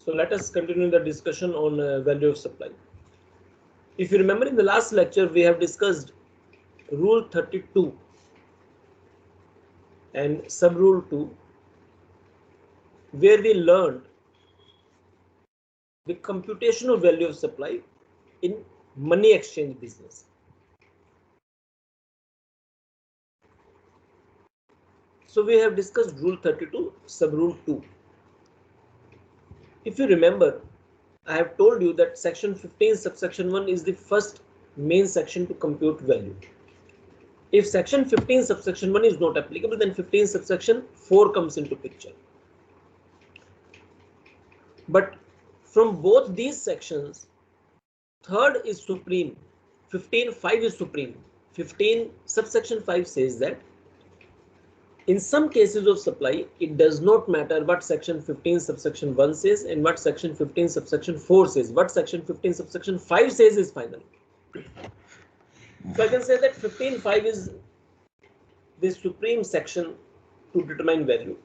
So let us continue the discussion on value of supply. If you remember, in the last lecture we have discussed rule 32 and sub rule 2, where we learned the computation of value of supply in money exchange business. So we have discussed rule 32 sub rule 2. If you remember, I have told you that section 15 subsection 1 is the first main section to compute value. If section 15 subsection 1 is not applicable, then 15 subsection 4 comes into picture. But from both these sections, third is supreme. 15.5 is supreme. 15 subsection 5 says that in some cases of supply, it does not matter what section 15 subsection 1 says and what section 15 subsection 4 says. What section 15 subsection 5 says is final. So I can say that 15.5 is the supreme section to determine value.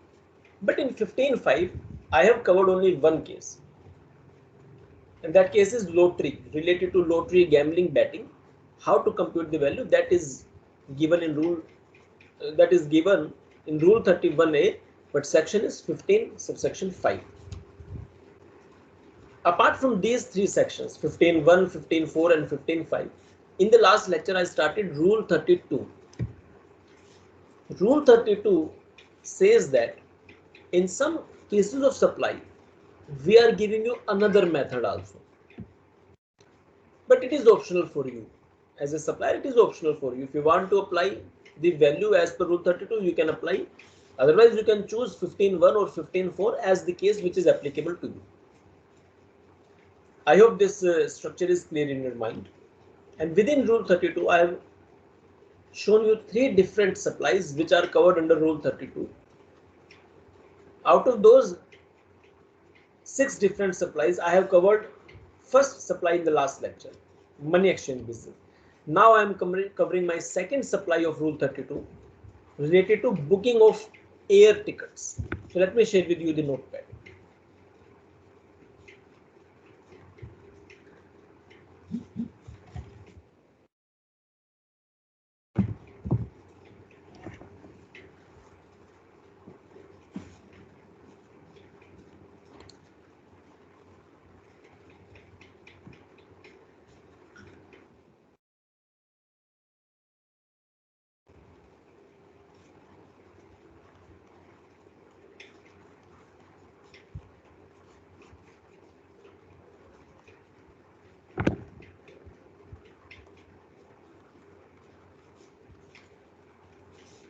But in 15.5, I have covered only one case. And that case is lottery, related to lottery, gambling, betting. How to compute the value, that is given in rule rule 31A, but section is 15 subsection 5. Apart from these three sections, 15.1, 15.4 and 15.5, in the last lecture I started rule 32. Rule 32 says that in some cases of supply, we are giving you another method also. But it is optional for you. As a supplier, it is optional for you. If you want to apply the value as per rule 32, you can apply. Otherwise, you can choose 15.1 or 15.4 as the case which is applicable to you. I hope this structure is clear in your mind. And within rule 32, I have shown you three different supplies which are covered under rule 32. Out of those 6 different supplies, I have covered first supply in the last lecture, money exchange business. Now I am covering my second supply of rule 32 related to booking of air tickets. So let me share with you the notepad.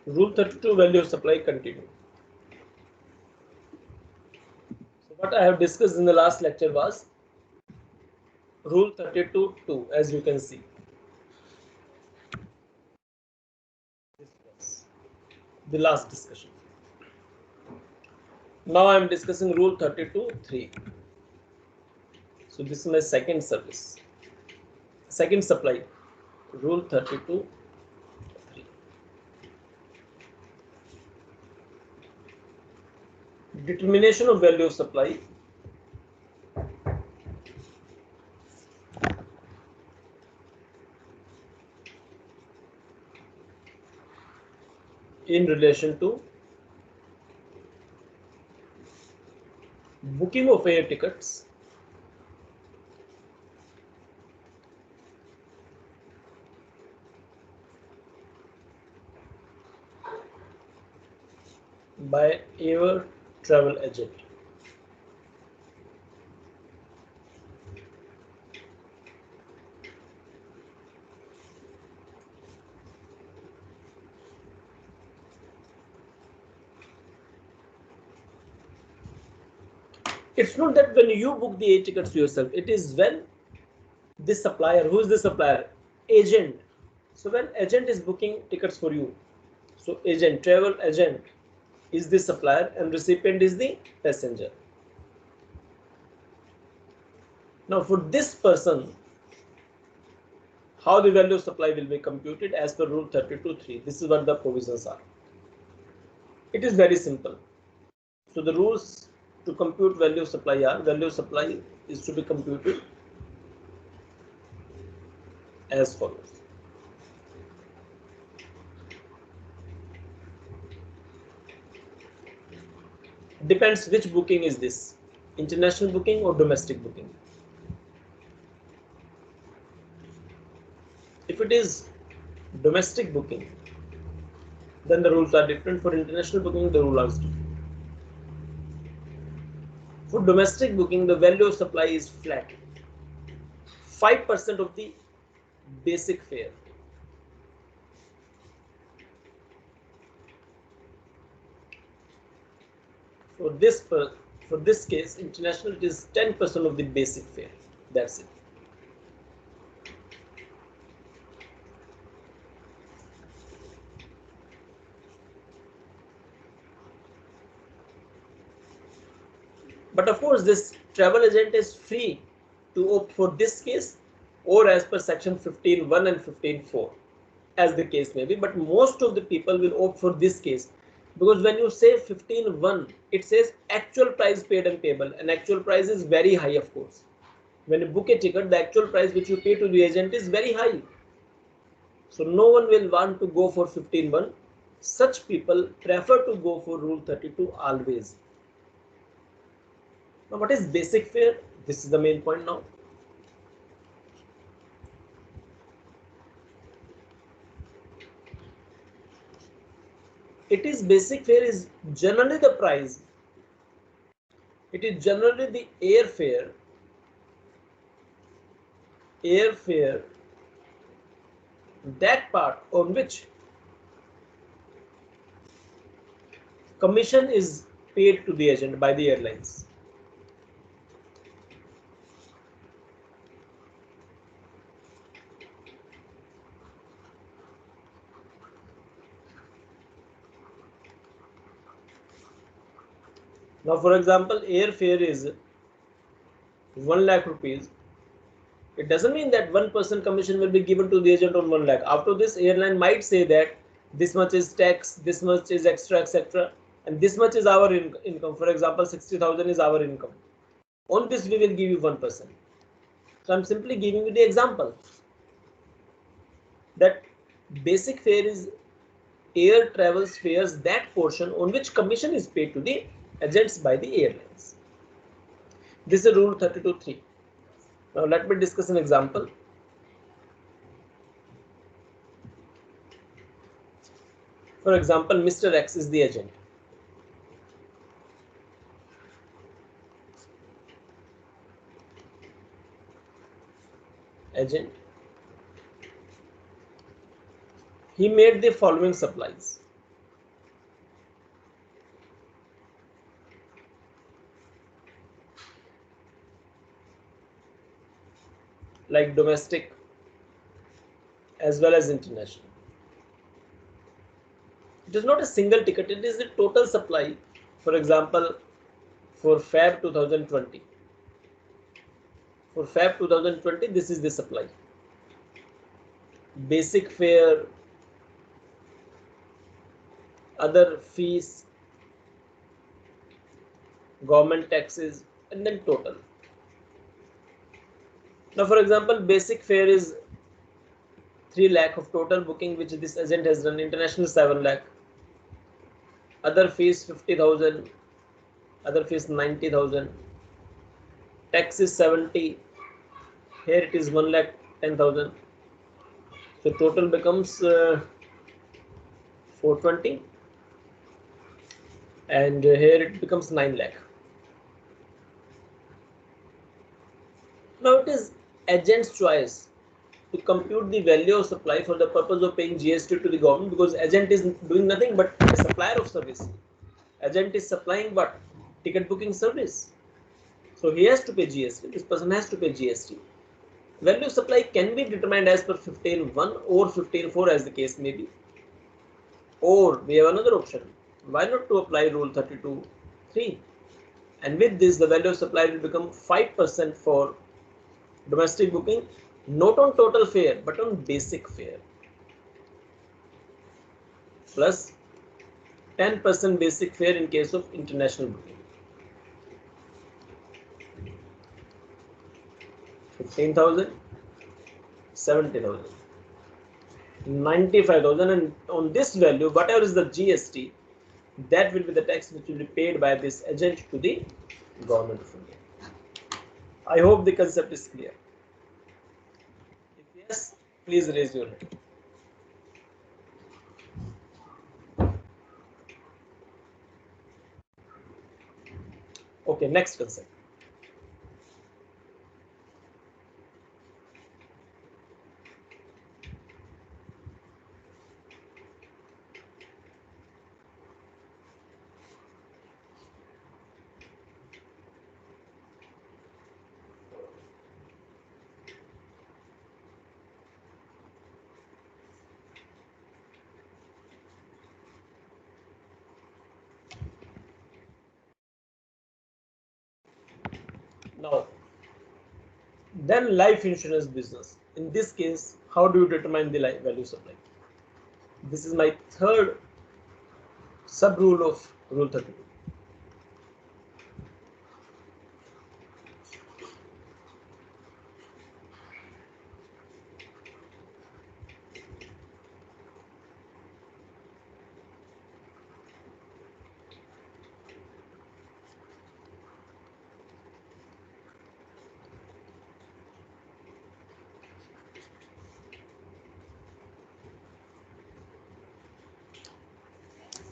Rule 32 value of supply continue. So what I have discussed in the last lecture was rule 32.2, as you can see. This was the last discussion. Now I am discussing rule 32.3. So this is my second service, second supply, rule 32.3. Determination of value of supply in relation to booking of air tickets by air travel agent. It's not that when you book the air tickets yourself, it is when the supplier, who is the supplier? Agent. So when agent is booking tickets for you, so agent, travel agent is the supplier and recipient is the passenger. Now for this person, how the value of supply will be computed as per rule 32.3. This is what the provisions are. It is very simple. So the rules to compute value of supply R, value of supply is to be computed as follows. Depends which booking is this, international booking or domestic booking. If it is domestic booking, then the rules are different. For international booking, the rules are different. For domestic booking, the value of supply is flat, 5% of the basic fare. For this case, international, it is 10% of the basic fare. That's it. But of course, this travel agent is free to opt for this case or as per section 15.1 and 15.4, as the case may be. But most of the people will opt for this case, because when you say 15.1, it says actual price paid and payable, and actual price is very high, of course. When you book a ticket, the actual price which you pay to the agent is very high. So no one will want to go for 15.1. Such people prefer to go for Rule 32 always. Now, what is basic fare? This is the main point now. It is basic fare is generally the price. It is generally the airfare that part on which commission is paid to the agent by the airlines. Now, for example, airfare is 1 lakh rupees. It doesn't mean that 1% commission will be given to the agent on 1 lakh. After this, airline might say that this much is tax, this much is extra, etc., and this much is our income. For example, 60,000 is our income. On this, we will give you 1%. So I'm simply giving you the example that basic fare is air travels fares, that portion on which commission is paid to the agents by the airlines. This is Rule 32.3. Now let me discuss an example. For example, Mr. X is the agent. He made the following supplies. Like domestic as well as international. It is not a single ticket, it is the total supply. For example, for Feb 2020. For Feb 2020, this is the supply. Basic fare, other fees, government taxes, and then total. Now, for example, basic fare is 3 lakh of total booking which this agent has done, international 7 lakh, other fees 50,000, other fees 90,000, tax is 70, here it is 1 lakh 10,000. So total becomes 420, and here it becomes 9 lakh. Now it is agent's choice to compute the value of supply for the purpose of paying GST to the government, because agent is doing nothing but a supplier of service. Agent is supplying what? Ticket booking service. So he has to pay GST. This person has to pay GST. Value of supply can be determined as per 15.1 or 15.4 as the case may be. Or we have another option. Why not to apply Rule 32.3? And with this, the value of supply will become 5% for domestic booking, not on total fare but on basic fare, plus 10% basic fare in case of international booking. 15,000, 70,000, 95,000, and on this value, whatever is the GST, that will be the tax which will be paid by this agent to the government of India. I hope the concept is clear. If yes, please raise your hand. Okay, next concept. Now, then life insurance business. In this case, how do you determine the value supply? This is my third sub rule of Rule 32.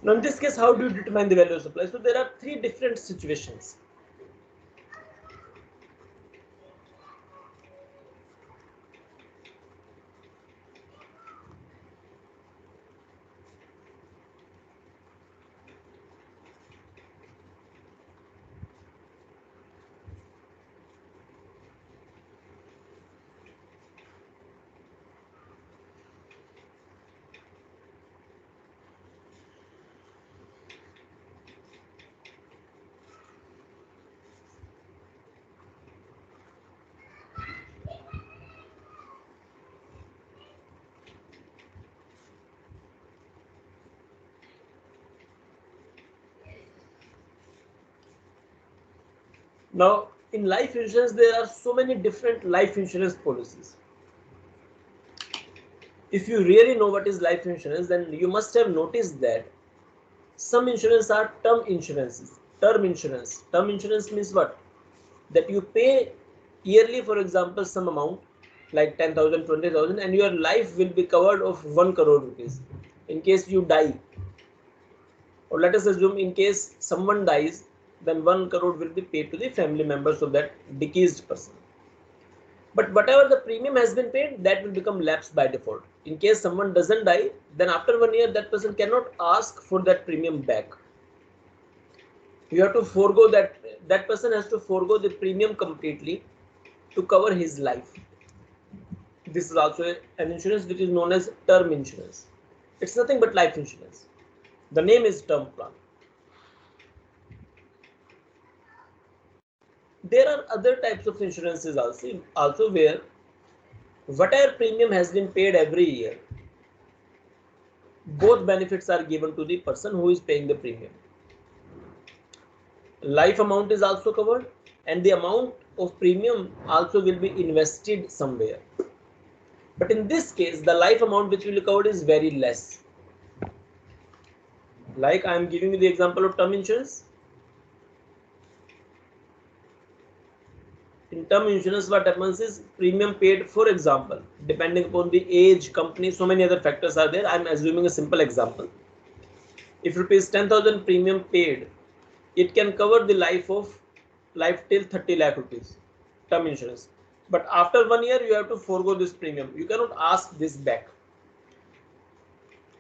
Now, in this case, how do you determine the value of supply? So there are three different situations. Now, in life insurance, there are so many different life insurance policies. If you really know what is life insurance, then you must have noticed that some insurance are term insurances. Term insurance. Term insurance means what? That you pay yearly, for example, some amount like 10,000, 20,000, and your life will be covered of 1 crore rupees in case you die. Or let us assume in case someone dies, then 1 crore will be paid to the family members of that deceased person. But whatever the premium has been paid, that will become lapsed by default. In case someone doesn't die, then after 1 year, that person cannot ask for that premium back. You have to forego that person has to forego the premium completely to cover his life. This is also an insurance which is known as term insurance. It's nothing but life insurance. The name is term plan. There are other types of insurances also where whatever premium has been paid every year, both benefits are given to the person who is paying the premium. Life amount is also covered, and the amount of premium also will be invested somewhere. But in this case, the life amount which will be covered is very less. Like I am giving you the example of term insurance. In term insurance, what happens is premium paid, for example, depending upon the age, company, so many other factors are there. I am assuming a simple example. If rupees 10,000 premium paid, it can cover the life till 30 lakh rupees term insurance. But after 1 year, you have to forego this premium. You cannot ask this back.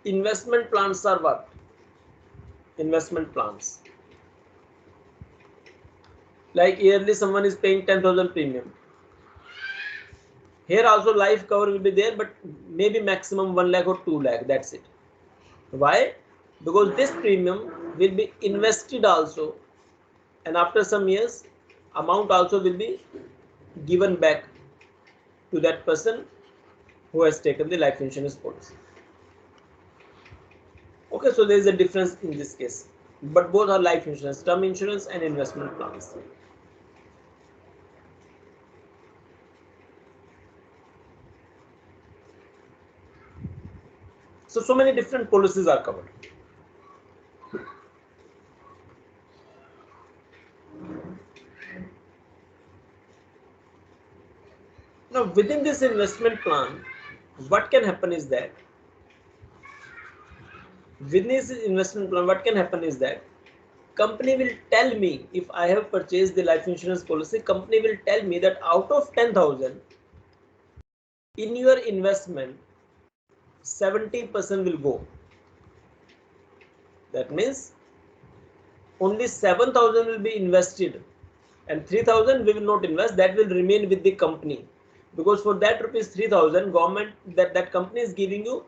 Investment plans are what? Investment plans. Like yearly someone is paying 10,000 premium. Here also life cover will be there, but maybe maximum 1 lakh or 2 lakh. That's it. Why? Because this premium will be invested also, and after some years, amount also will be given back to that person who has taken the life insurance policy. Okay, so there is a difference in this case, but both are life insurance, term insurance and investment plans. So many different policies are covered. Now within this investment plan, what can happen is that what can happen is that company will tell me, if I have purchased the life insurance policy, company will tell me that out of 10,000 in your investment 70% will go. That means only 7,000 will be invested and 3,000 we will not invest, that will remain with the company, because for that rupees 3,000 government, that company is giving you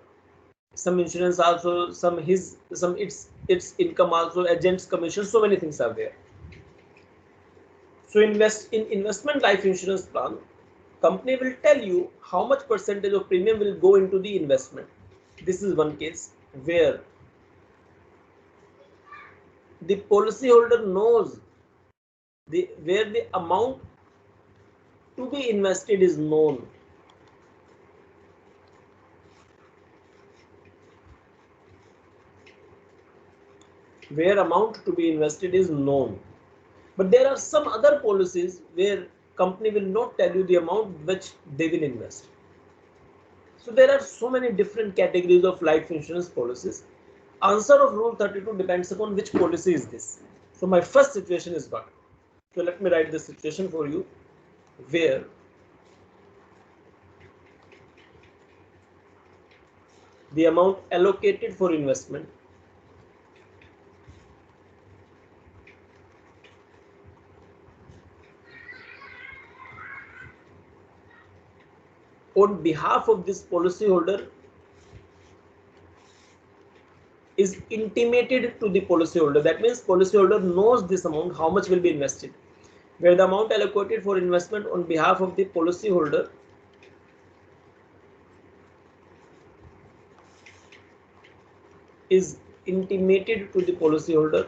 some insurance also, some its income also, agents commission, so many things are there. So investment life insurance plan, company will tell you how much percentage of premium will go into the investment. This is one case where the policyholder knows where the amount to be invested is known. Where amount to be invested is known. But there are some other policies where company will not tell you the amount which they will invest. So there are so many different categories of life insurance policies. Answer of rule 32 depends upon which policy is this. So my first situation is what? So let me write the situation for you, where the amount allocated for investment on behalf of this policyholder is intimated to the policyholder. That means policyholder knows this amount, how much will be invested. Where the amount allocated for investment on behalf of the policyholder is intimated to the policyholder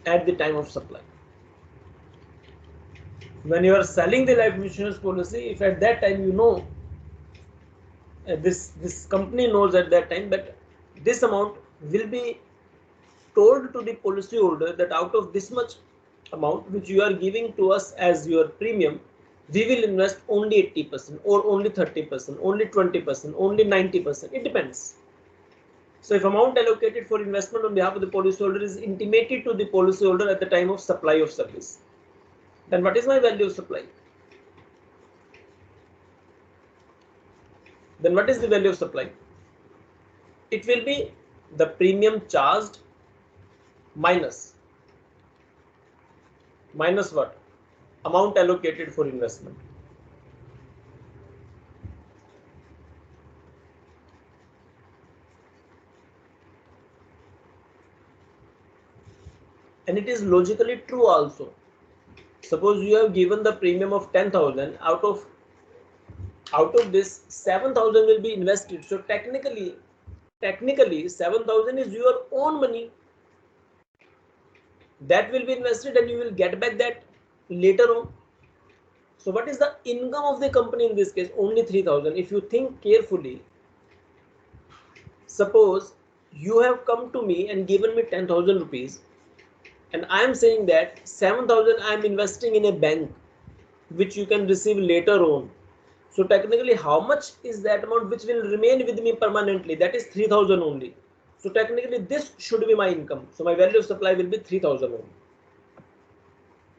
at the time of supply. When you are selling the life insurance policy, if at that time you know, this company knows at that time that this amount will be told to the policyholder, that out of this much amount which you are giving to us as your premium, we will invest only 80% or only 30%, only 20%, only 90%. It depends. So if amount allocated for investment on behalf of the policyholder is intimated to the policyholder at the time of supply of service, then what is my value of supply? Then what is the value of supply? It will be the premium charged minus what? Amount allocated for investment. And it is logically true also. Suppose you have given the premium of 10,000, out of this 7,000 will be invested. So technically 7,000 is your own money that will be invested, and you will get back that later on. So what is the income of the company in this case? Only 3,000. If you think carefully, suppose you have come to me and given me 10,000 rupees, and I am saying that 7,000 I am investing in a bank which you can receive later on. So technically, how much is that amount which will remain with me permanently? That is 3,000 only. So technically, this should be my income. So my value of supply will be 3,000 only.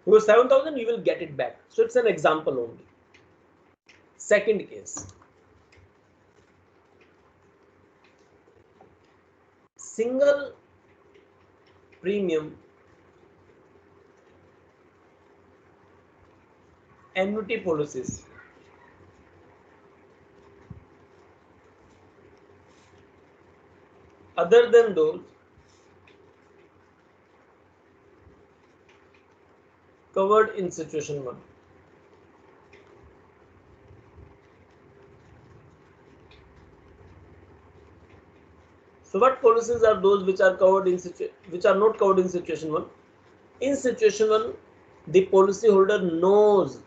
Because 7,000 you will get it back. So it's an example only. Second case. Single premium annuity policies. Other than those covered in situation 1. So what policies are those which are not covered in situation 1? In situation 1, the policyholder knows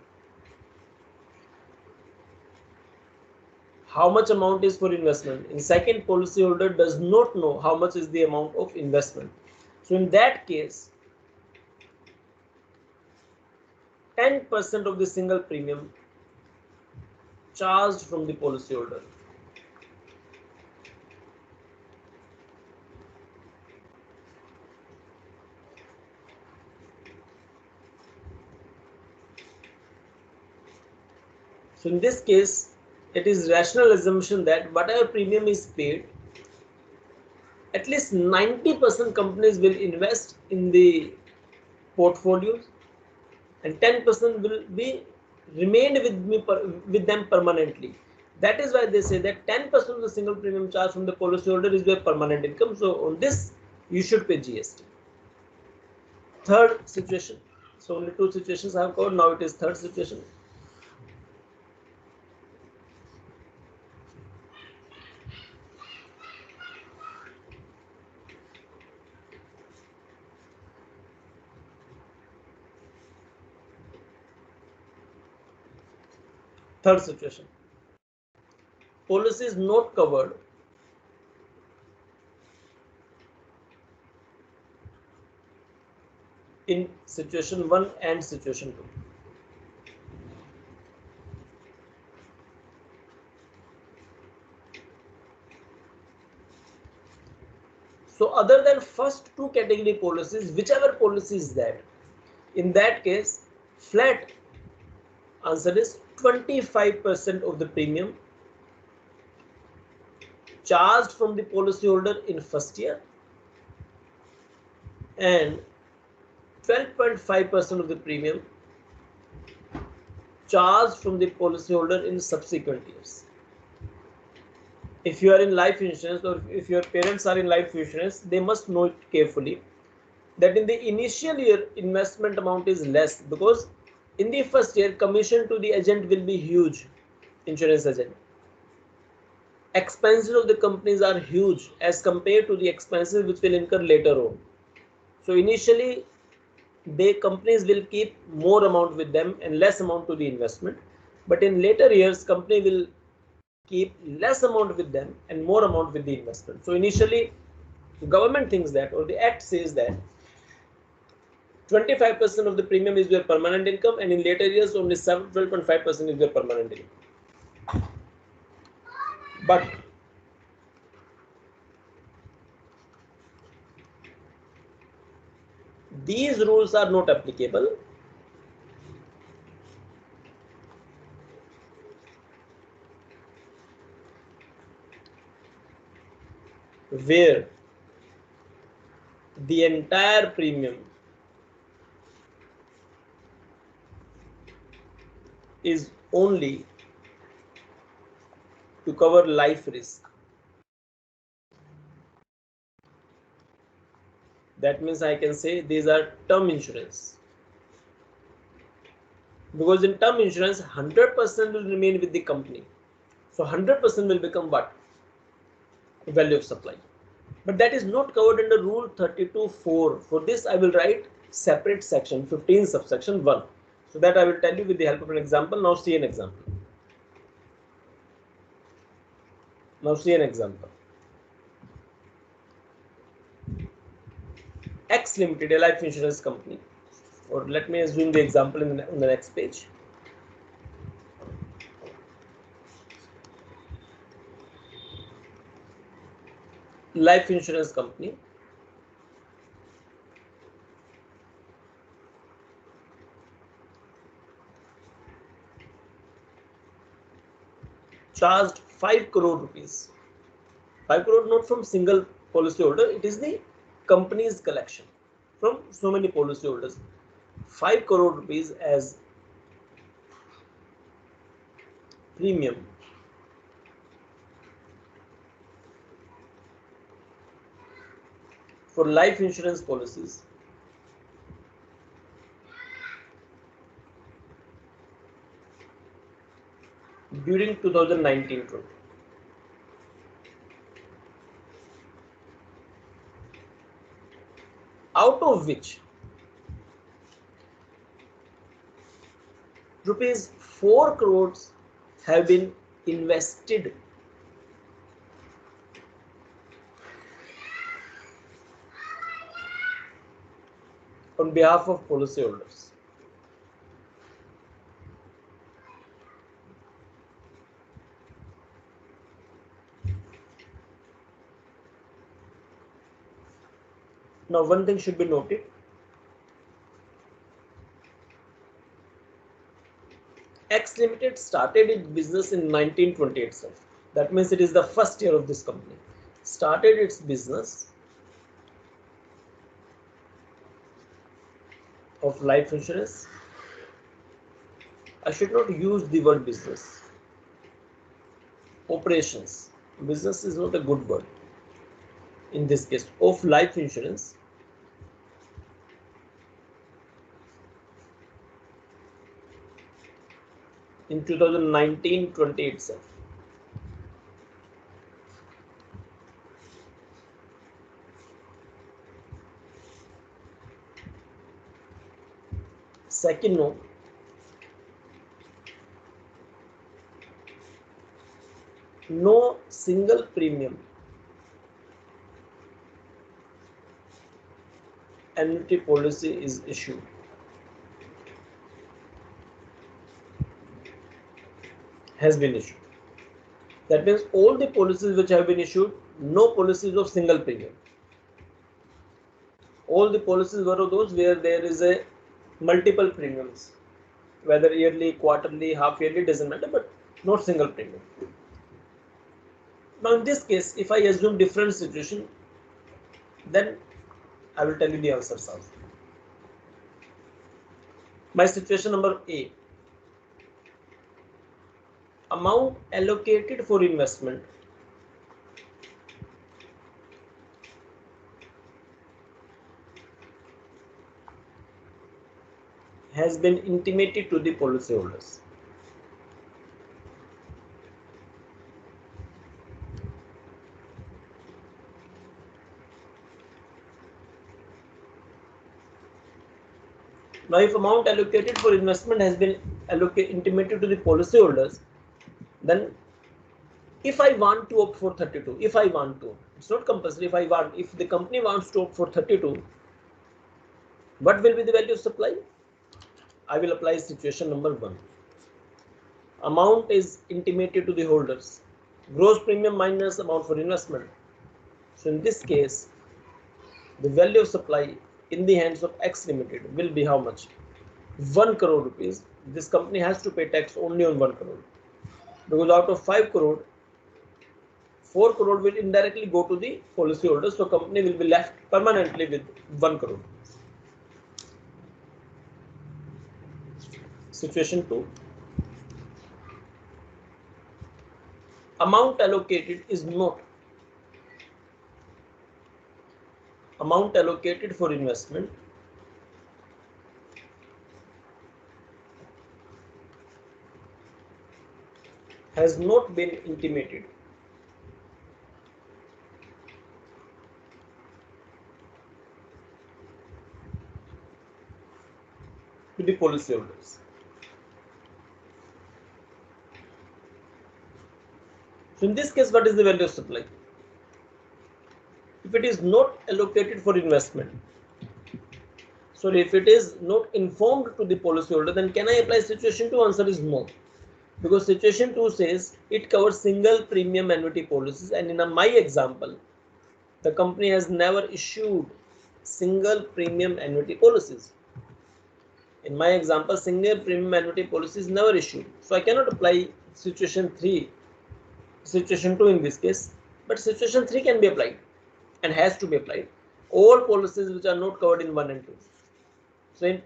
how much amount is for investment. In second, policyholder does not know how much is the amount of investment. So in that case, 10% of the single premium charged from the policyholder. So in this case, it is rational assumption that whatever premium is paid, at least 90% companies will invest in the portfolios and 10% will be remained with them permanently. That is why they say that 10% of the single premium charge from the policyholder is their permanent income. So on this, you should pay GST. Third situation. So only two situations I have covered. Now it is third situation. Third situation. Policy is not covered in situation 1 and situation 2. So other than first two category policies, whichever policy is that, in that case, flat answer is 25% of the premium charged from the policyholder in first year and 12.5% of the premium charged from the policyholder in subsequent years. If you are in life insurance or if your parents are in life insurance, they must know it carefully that in the initial year investment amount is less because in the first year commission to the agent will be huge, insurance agent. Expenses of the companies are huge as compared to the expenses which will incur later on. So initially the companies will keep more amount with them and less amount to the investment, but in later years company will keep less amount with them and more amount with the investment. So initially the government thinks that, or the act says that 25% of the premium is your permanent income and in later years only 12.5% is your permanent income. But these rules are not applicable where the entire premium is only to cover life risk. That means I can say these are term insurance. Because in term insurance, 100% will remain with the company. So 100% will become what? Value of supply. But that is not covered under Rule 32(4). For this, I will write separate section 15 subsection 1. So that I will tell you with the help of an example. Now see an example. X Limited, a life insurance company, or let me assume the example on the next page. Life insurance company charged 5 crore rupees. 5 crore not from single policyholder, it is the company's collection from so many policyholders. 5 crore rupees as premium for life insurance policies during 2019-20. Out of which rupees 4 crores have been invested on behalf of policyholders. Now, one thing should be noted. X Limited started its business in 1920 itself. That means it is the first year of this company. Started its business of life insurance. I should not use the word business. Operations. Business is not a good word. In this case, of life insurance. In 2019-20 itself. Second note, no single premium annuity policy is issued. Has been issued. That means all the policies which have been issued, no policies of single premium. All the policies were those where there is a multiple premiums, whether yearly, quarterly, half yearly, doesn't matter, but not single premium. Now in this case, if I assume different situation, then I will tell you the answers also. My situation number A, amount allocated for investment has been intimated to the policyholders. Now, if amount allocated for investment has been intimated to the policyholders, then if I want to opt for 32, if I want to, it's not compulsory. If the company wants to opt for 32, what will be the value of supply? I will apply situation number 1. Amount is intimated to the holders. Gross premium minus amount for investment. So in this case, the value of supply in the hands of X Limited will be how much? 1 crore rupees. This company has to pay tax only on 1 crore. Because out of 5 crore, 4 crore will indirectly go to the policyholders. So company will be left permanently with 1 crore. Situation 2. Amount allocated is not. Amount allocated for investment has not been intimated to the policyholders. So in this case, what is the value of supply? If it is not allocated for investment, so if it is not informed to the policyholder, then can I apply situation 2? Answer is no. Because situation 2 says it covers single premium annuity policies, and in my example, the company has never issued single premium annuity policies. In my example, single premium annuity policy is never issued. So I cannot apply situation 3, situation 2 in this case, but situation 3 can be applied and has to be applied. All policies which are not covered in 1 and 2. So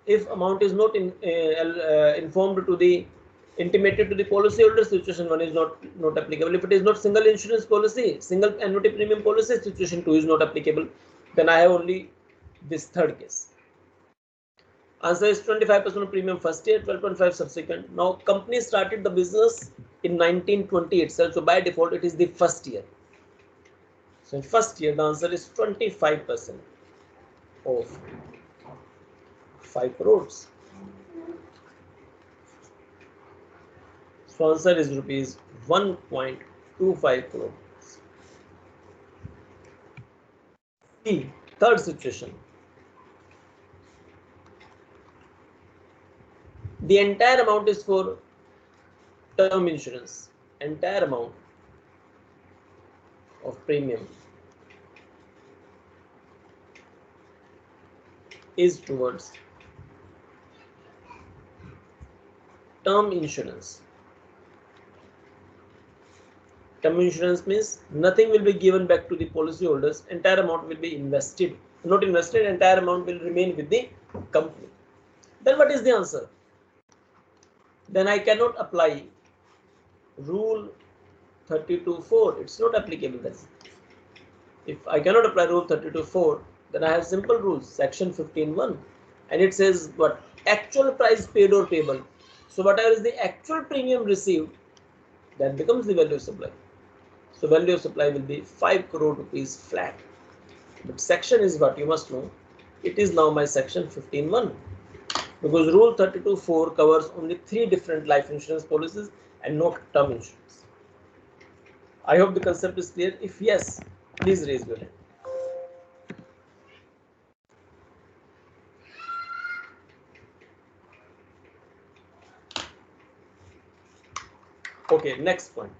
if amount is not informed to the intimated to the policyholder, situation 1 is not applicable. If it is not single insurance policy, single annuity premium policy, situation 2 is not applicable. Then I have only this third case. Answer is 25% of premium first year, 12.5 subsequent. Now company started the business in 1920 itself, so by default it is the first year. So in first year the answer is 25% of 5 crores. So answer is rupees 1.25 crore. B, third situation. The entire amount is for term insurance. Entire amount of premium is towards term insurance. Term insurance means nothing will be given back to the policyholders. Entire amount will be invested. Not invested, entire amount will remain with the company. Then what is the answer? Then I cannot apply rule 32.4. It's not applicable then. If I cannot apply rule 32.4, then I have simple rules, section 15.1, and it says what? Actual price paid or payable. So whatever is the actual premium received, that becomes the value of supply. So value of supply will be 5 crore rupees flat. But section is what you must know. It is now my section 15.1, because rule 32.4 covers only 3 different life insurance policies and not term insurance. I hope the concept is clear. If yes, please raise your hand. Okay, next point.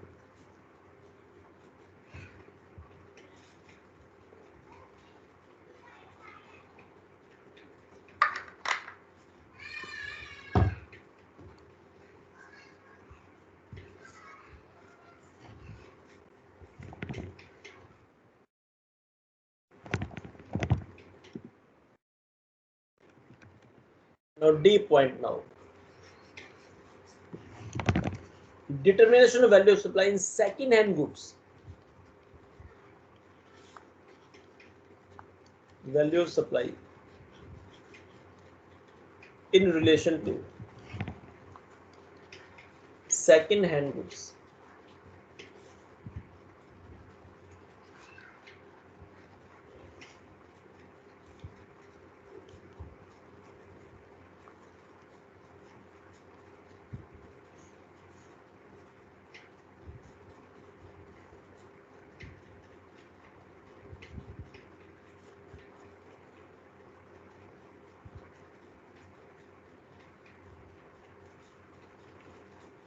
Now D point now. Determination of value of supply in second-hand goods. Value of supply in relation to second-hand goods.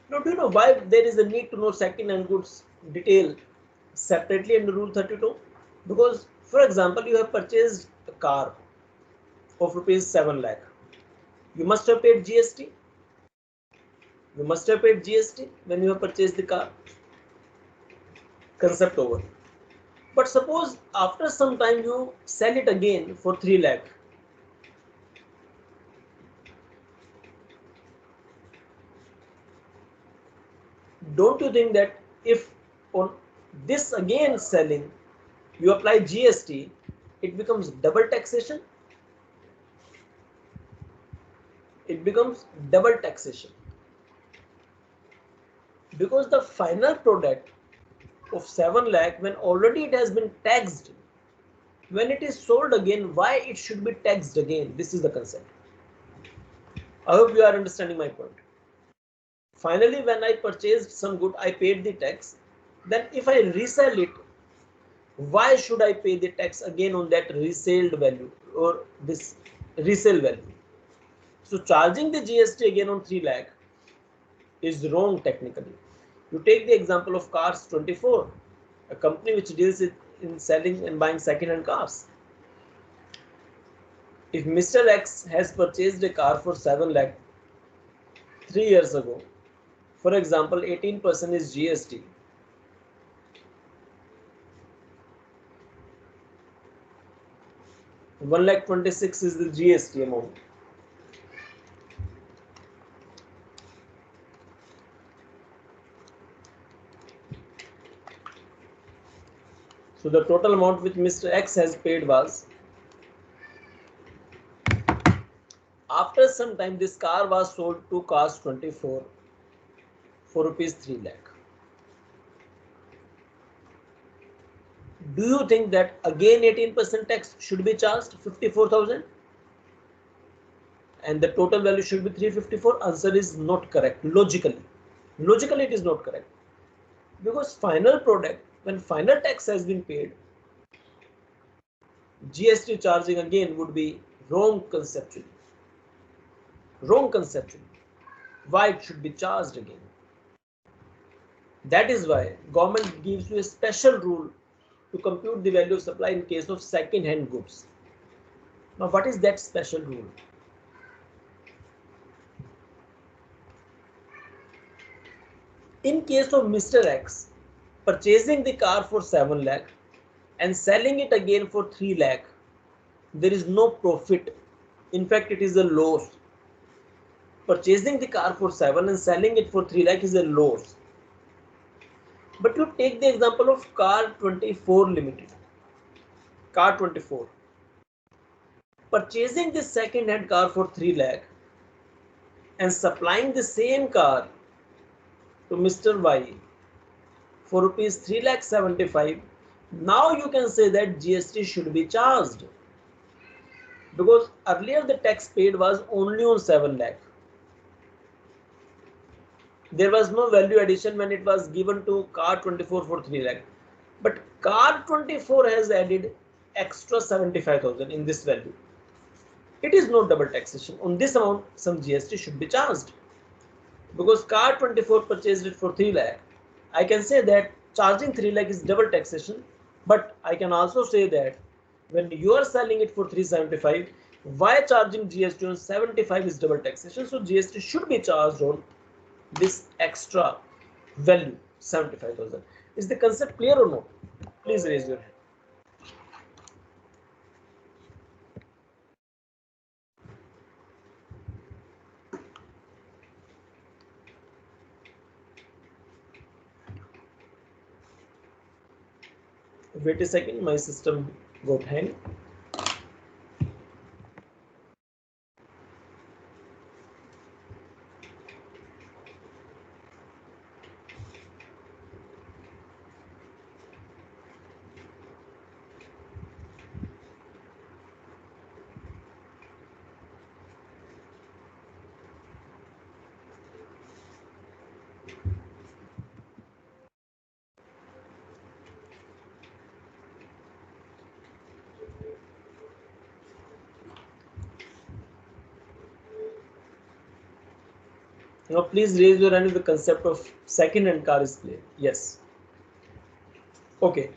Now, do you know why there is a need to know second-hand goods detail separately under Rule 32? Because, for example, you have purchased a car of rupees 7 lakh. You must have paid GST. You must have paid GST when you have purchased the car. Concept over. But suppose after some time you sell it again for 3 lakh. Don't you think that if on this again selling you apply GST, it becomes double taxation? It becomes double taxation. Because the final product of 7 lakh, when already it has been taxed, when it is sold again, why it should be taxed again? This is the concept. I hope you are understanding my point. Finally, when I purchased some good, I paid the tax. Then if I resell it, why should I pay the tax again on that resale value or this resale value? So charging the GST again on 3 lakh is wrong technically. You take the example of Cars 24, a company which deals in selling and buying second-hand cars. If Mr. X has purchased a car for 7 lakh 3 years ago, for example, 18% is GST. One lakh 26 is the GST amount. So the total amount which Mr. X has paid was, after some time this car was sold to Cars 24 for rupees 3 lakh. Do you think that again 18% tax should be charged, 54,000? And the total value should be 354? Answer is not correct logically. Logically, it is not correct because final product, when final tax has been paid, GST charging again would be wrong conceptually. Wrong conceptually. Why it should be charged again? That is why government gives you a special rule to compute the value of supply in case of second-hand goods. Now, what is that special rule? In case of Mr. X purchasing the car for 7 lakh and selling it again for 3 lakh, there is no profit. In fact, it is a loss. Purchasing the car for 7 and selling it for 3 lakh is a loss. But you take the example of Car 24 Limited. Car 24. Purchasing this second-hand car for 3 lakh and supplying the same car to Mr. Y for rupees 3 lakh 75, now you can say that GST should be charged because earlier the tax paid was only on 7 lakh. There was no value addition when it was given to car 24 for 3 lakh. But car 24 has added extra 75,000 in this value. It is no double taxation. On this amount, some GST should be charged. Because car 24 purchased it for 3 lakh. I can say that charging 3 lakh is double taxation. But I can also say that when you are selling it for 375, why charging GST on 75 is double taxation? So GST should be charged on this extra value 75,000. Is the concept clear or no? Please raise your hand. Wait a second, my system got hang. Now please raise your hand if the concept of second-hand car is clear. Yes. Okay.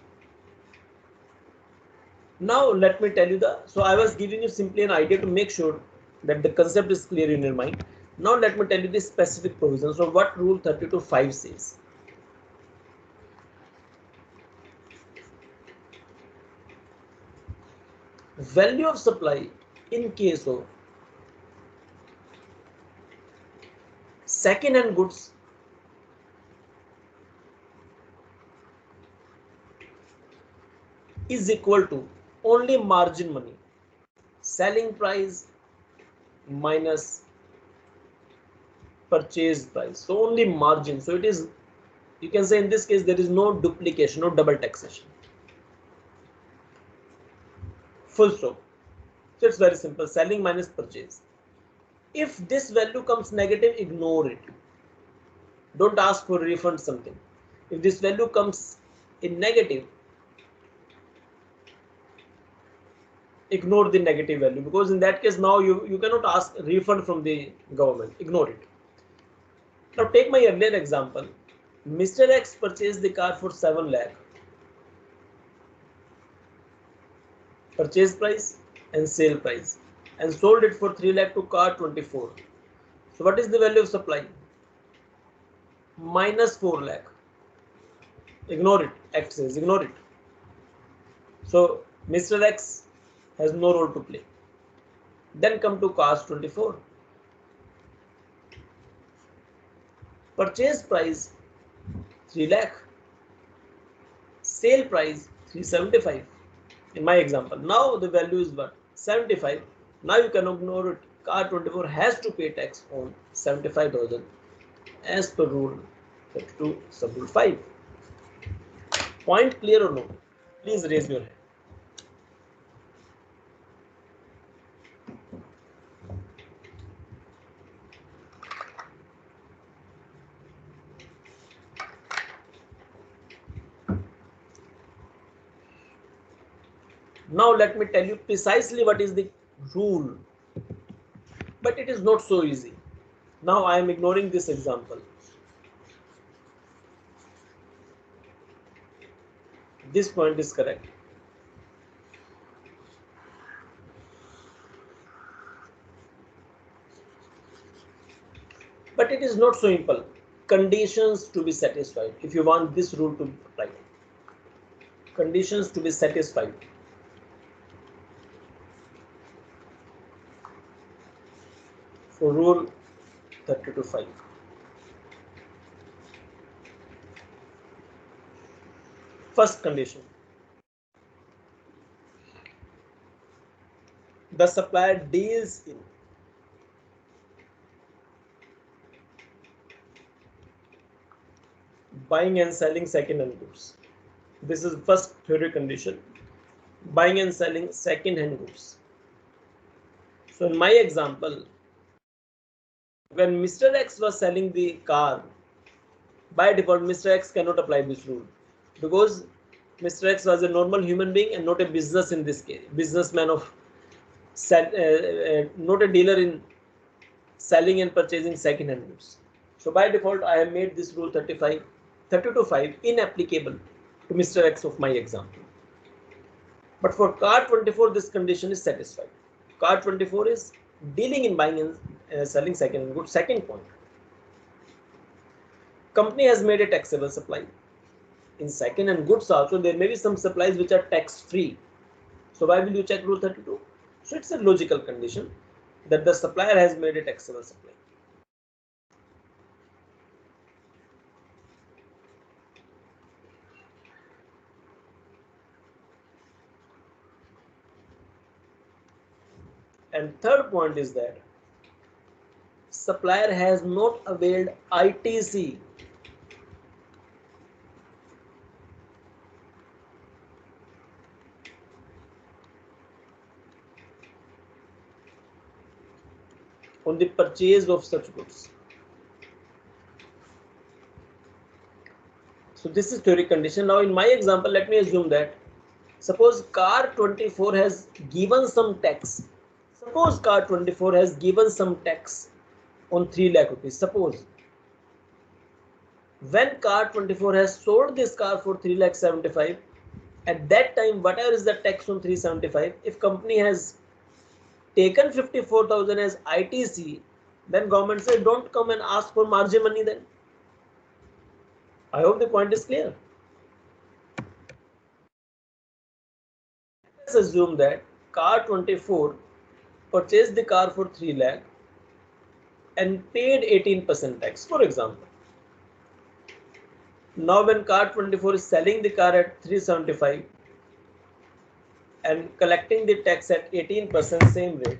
Now let me tell you so I was giving you simply an idea to make sure that the concept is clear in your mind. Now let me tell you the specific provisions of what Rule 32(5) says. Value of supply in case of second-hand goods is equal to only margin money, selling price minus purchase price. So only margin. So it is, you can say in this case there is no duplication, no double taxation. Full stop. So it's very simple. Selling minus purchase. If this value comes negative, ignore it. Don't ask for refund something. If this value comes in negative, ignore the negative value because in that case now you cannot ask refund from the government. Ignore it. Now take my earlier example. Mr. X purchased the car for 7 lakh. Purchase price and sale price and sold it for 3 lakh to car 24. So what is the value of supply? Minus 4 lakh. Ignore it. X says ignore it. So Mr. X has no role to play. Then come to cars 24. Purchase price 3 lakh. Sale price 375. In my example, now the value is what? 75. Now you can ignore it. Car 24 has to pay tax on 75,000 as per rule 32 sub rule 5. Point clear or no? Please raise your hand. Now let me tell you precisely what is the rule, but it is not so easy. Now I am ignoring this example. This point is correct. But it is not so simple. Conditions to be satisfied. If you want this rule to apply, conditions to be satisfied. For rule 32.5. First condition. The supplier deals in buying and selling second-hand goods. This is first theory condition. Buying and selling second-hand goods. So in my example, when Mr. X was selling the car, by default Mr. X cannot apply this rule because Mr. X was a normal human being and not a business in this case, businessman of not a dealer in selling and purchasing second-hand goods. So by default, I have made this rule 32.5 inapplicable to Mr. X of my example. But for car 24, this condition is satisfied. Car 24 is dealing in buying and selling second-hand goods. Second point, company has made a taxable supply. In second-hand goods also, there may be some supplies which are tax-free. So why will you check rule 32? So it's a logical condition that the supplier has made a taxable supply. And third point is that supplier has not availed ITC. On the purchase of such goods. So this is theory condition. Now in my example, let me assume that suppose car 24 has given some tax. Suppose car 24 has given some tax on 3 lakh rupees. Suppose when car 24 has sold this car for 3 lakh 75, at that time whatever is the tax on 375, if company has taken 54,000 as ITC, then government says don't come and ask for margin money then. I hope the point is clear. Let's assume that car 24 purchased the car for 3 lakh and paid 18% tax, for example. Now when car 24 is selling the car at 375 and collecting the tax at 18% same rate,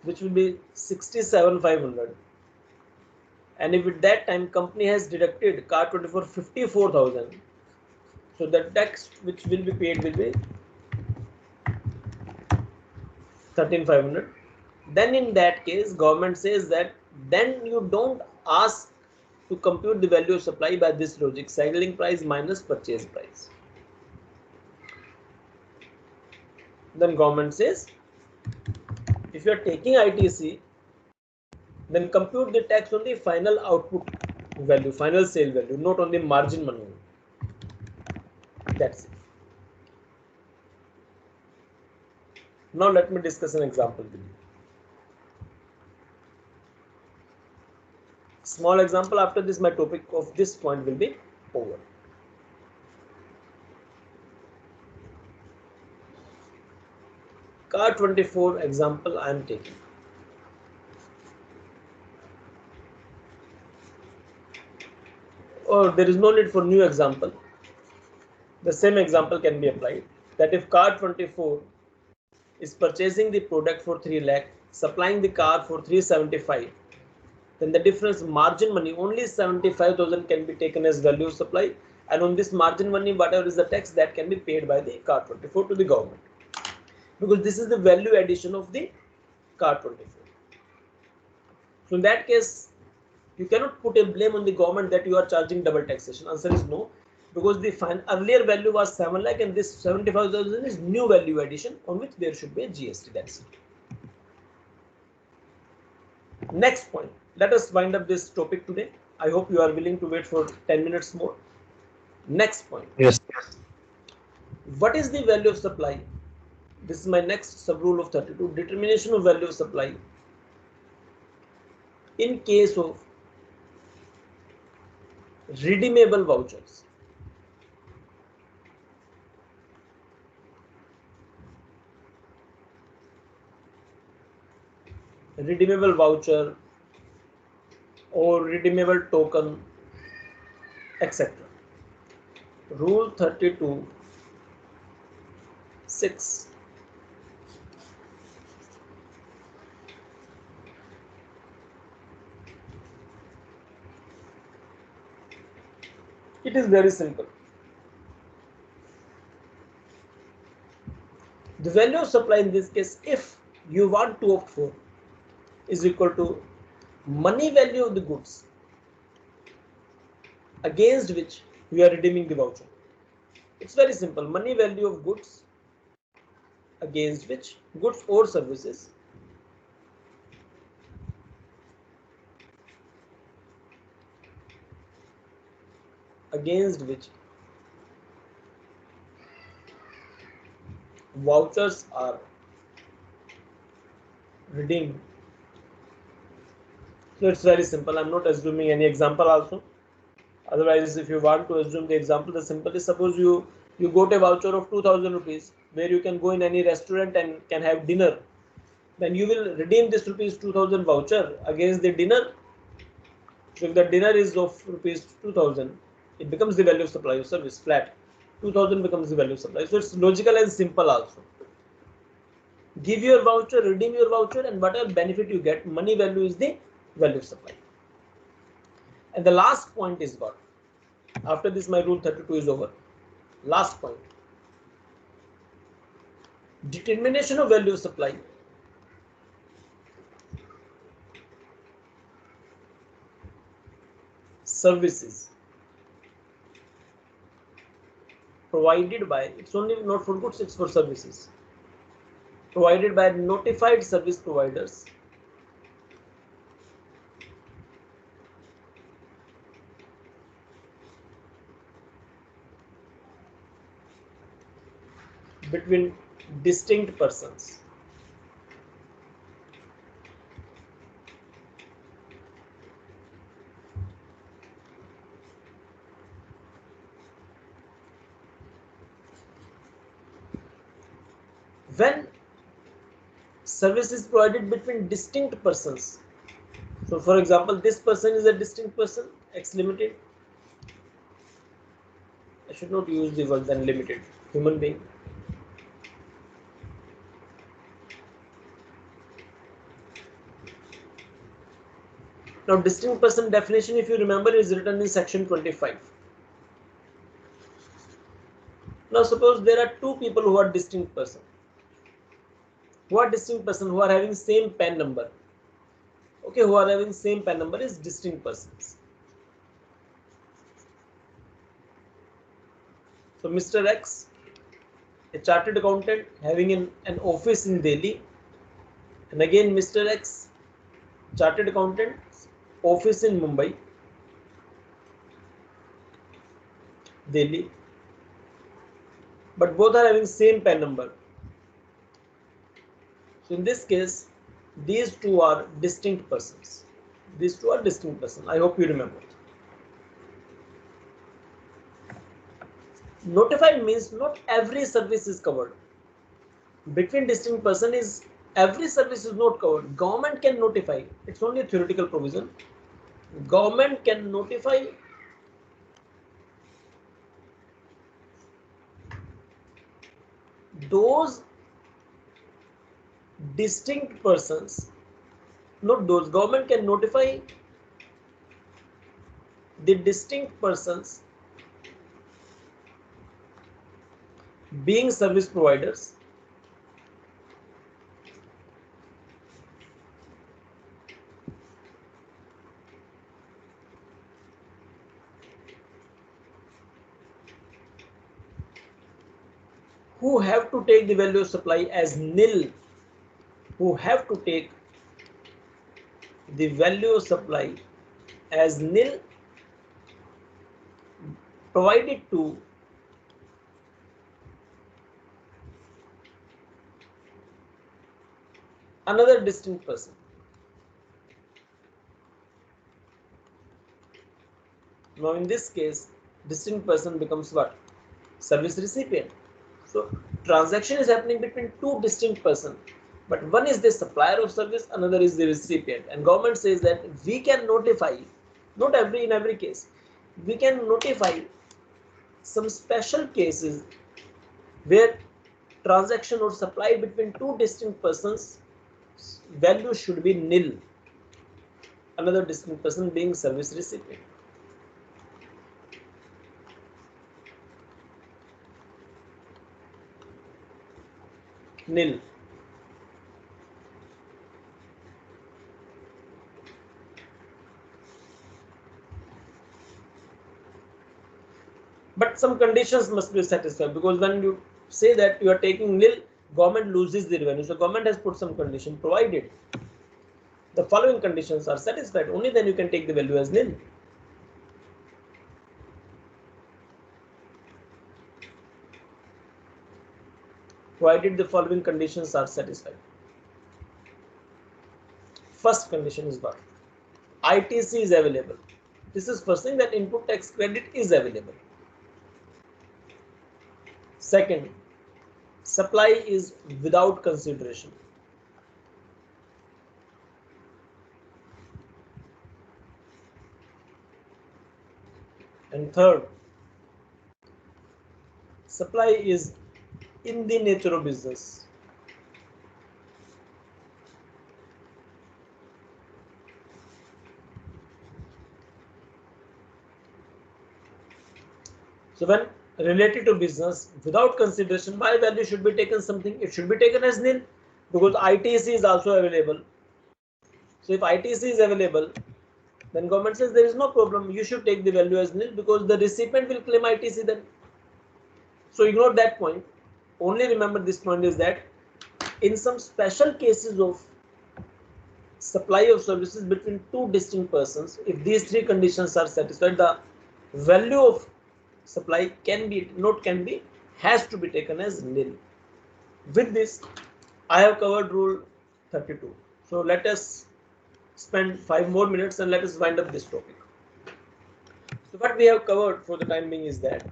which will be 67,500, and if at that time company has deducted car 24 54,000, so the tax which will be paid will be 13,500. Then in that case government says that then you don't ask to compute the value of supply by this logic, selling price minus purchase price. Then government says if you are taking ITC, then compute the tax on the final output value, final sale value, not on the margin money. That's it. Now let me discuss an example with you. Small example. After this, my topic of this point will be over. Car 24 example I am taking. Or there is no need for new example. The same example can be applied. That if car 24 is purchasing the product for 3 lakh, supplying the car for 375, then the difference margin money, only 75,000 can be taken as value of supply, and on this margin money whatever is the tax that can be paid by the car 24 to the government, because this is the value addition of the car 24. So in that case you cannot put a blame on the government that you are charging double taxation. Answer is no. because the earlier value was 7 lakh and this 75,000 is new value addition on which there should be a GST. That's it. Next point. Let us wind up this topic today. I hope you are willing to wait for 10 minutes more. Next point. Yes. What is the value of supply? This is my next sub rule of 32. Determination of value of supply in case of redeemable vouchers. Redeemable voucher or redeemable token, etc. Rule 32 6. It is very simple. The value of supply in this case, if you want to opt for, is equal to money value of the goods against which you are redeeming the voucher. It's very simple. Money value of goods against which goods or services against which vouchers are redeemed. So it's very simple. I'm not assuming any example also. Otherwise, if you want to assume the example, the simple is, suppose you got a voucher of 2,000 rupees where you can go in any restaurant and can have dinner. Then you will redeem this rupees 2,000 voucher against the dinner. So if the dinner is of rupees 2,000, it becomes the value of supply of service flat. 2,000 becomes the value of supply. So it's logical and simple also. Give your voucher, redeem your voucher, and whatever benefit you get, money value is the value of supply. And the last point is what? After this, my rule 32 is over. Last point. Determination of value of supply services provided by, it's only not for goods, it's for services, provided by notified service providers between distinct persons. When service is provided between distinct persons, so for example, this person is a distinct person, X Limited. I should not use the word then limited, human being. Now, distinct person definition, if you remember, is written in section 25. Now, suppose there are two people who are distinct person. Who are distinct person who are having same PAN number. Okay, who are having same PAN number is distinct persons. So, Mr. X, a chartered accountant having an office in Delhi, and again Mr. X, chartered accountant, office in Mumbai, Delhi, but both are having same PAN number. So in this case, these two are distinct persons. These two are distinct persons. I hope you remember. Notified means not every service is covered. Between distinct person is every service is not covered. Government can notify. It's only a theoretical provision. Government can notify those distinct persons, not those, government can notify the distinct persons being service providers who have to take the value of supply as nil, who have to take the value of supply as nil, provided to another distinct person. Now in this case, distinct person becomes what? Service recipient. So transaction is happening between two distinct persons, but one is the supplier of service, another is the recipient. And government says that we can notify, not in every case, we can notify some special cases where transaction or supply between two distinct persons value should be nil, another distinct person being service recipient. Nil. But some conditions must be satisfied, because when you say that you are taking nil, government loses the revenue. So government has put some condition, provided the following conditions are satisfied, only then you can take the value as nil. Provided the following conditions are satisfied. First condition is what? ITC is available. This is first thing, that input tax credit is available. Second, supply is without consideration. And third, supply is in the nature of business. So when related to business, without consideration, my value should be taken something, it should be taken as nil, because ITC is also available. So if ITC is available, then government says there is no problem, you should take the value as nil, because the recipient will claim ITC then. So ignore that point. Only remember this point is that in some special cases of supply of services between two distinct persons, if these three conditions are satisfied, the value of supply has to be taken as nil. With this, I have covered rule 32. So let us spend 5 more minutes and let us wind up this topic. So what we have covered for the time being is that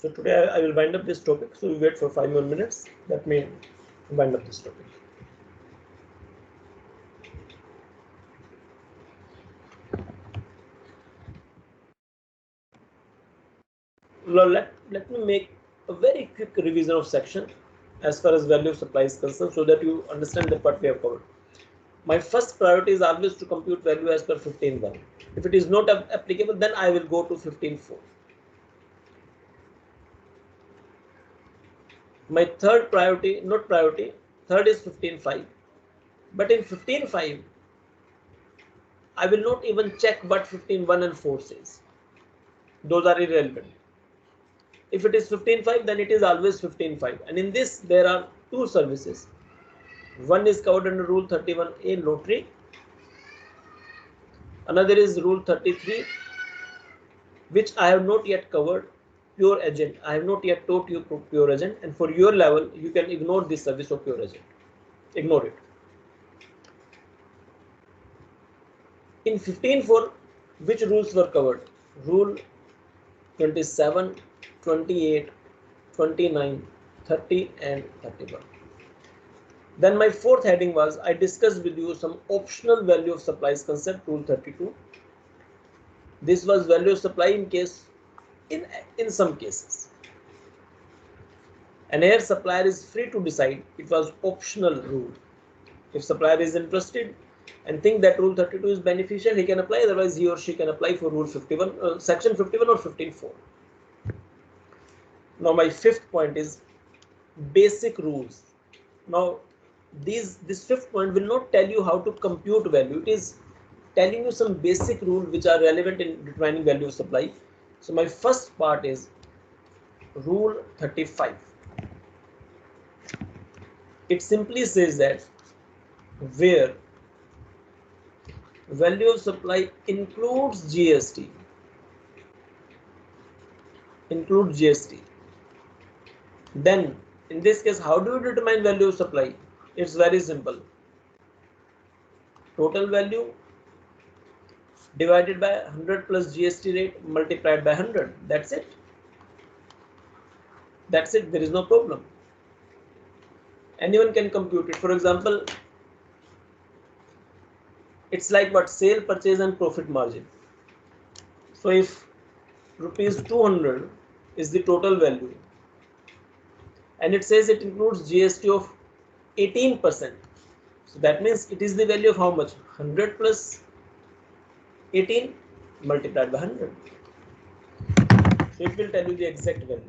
so today I will wind up this topic. So we wait for 5 more minutes. Let me wind up this topic. Let me make a very quick revision of section as far as value of supply is concerned, so that you understand that what we have covered. My first priority is always to compute value as per 15.1. If it is not applicable, then I will go to 15.4. My third priority, third is 15.5. But in 15.5, I will not even check what 15.1 and 4 says. Those are irrelevant. If it is 15.5, then it is always 15.5. And in this, there are two services. One is covered under Rule 31A, notary. Another is Rule 33, which I have not yet covered, pure agent. I have not yet taught you pure agent, and for your level, you can ignore this service of pure agent. Ignore it. In 15.4, which rules were covered? Rule 27, 28, 29, 30 and 31. Then my fourth heading was I discussed with you some optional value of supplies concept, rule 32. This was value of supply in some cases. And here supplier is free to decide. It was optional rule. If supplier is interested and think that rule 32 is beneficial, he can apply. Otherwise, he or she can apply for rule 51, section 51 or 15.4. Now, my fifth point is basic rules. Now, this fifth point will not tell you how to compute value. It is telling you some basic rules which are relevant in determining value of supply. So, my first part is rule 35. It simply says that where value of supply includes GST, then in this case, how do you determine value of supply? It's very simple. Total value divided by 100 plus GST rate multiplied by 100. That's it. That's it. There is no problem. Anyone can compute it. For example, it's like what? Sale, purchase and profit margin. So if rupees 200 is the total value and it says it includes GST of 18%. So that means it is the value of how much? 100 plus 18 multiplied by 100. So it will tell you the exact value.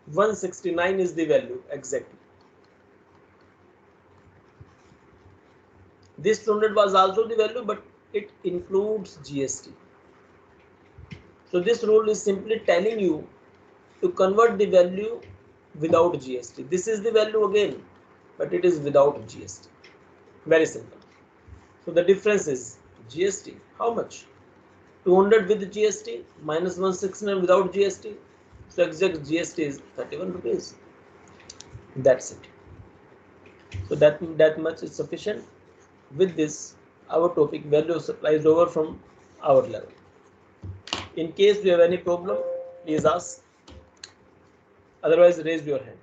169 is the value exactly. This 200 was also the value, but it includes GST. So this rule is simply telling you to convert the value without GST. This is the value again, but it is without GST. Very simple. So the difference is GST. How much? 200 with GST minus 169 without GST. So exact GST is 31 rupees. That's it. So that much is sufficient. With this, our topic value of supply is over from our level. In case you have any problem, please ask. Otherwise, raise your hand.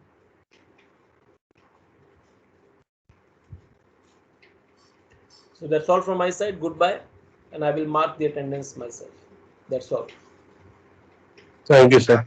So that's all from my side. Goodbye, and I will mark the attendance myself. That's all. Thank you, sir.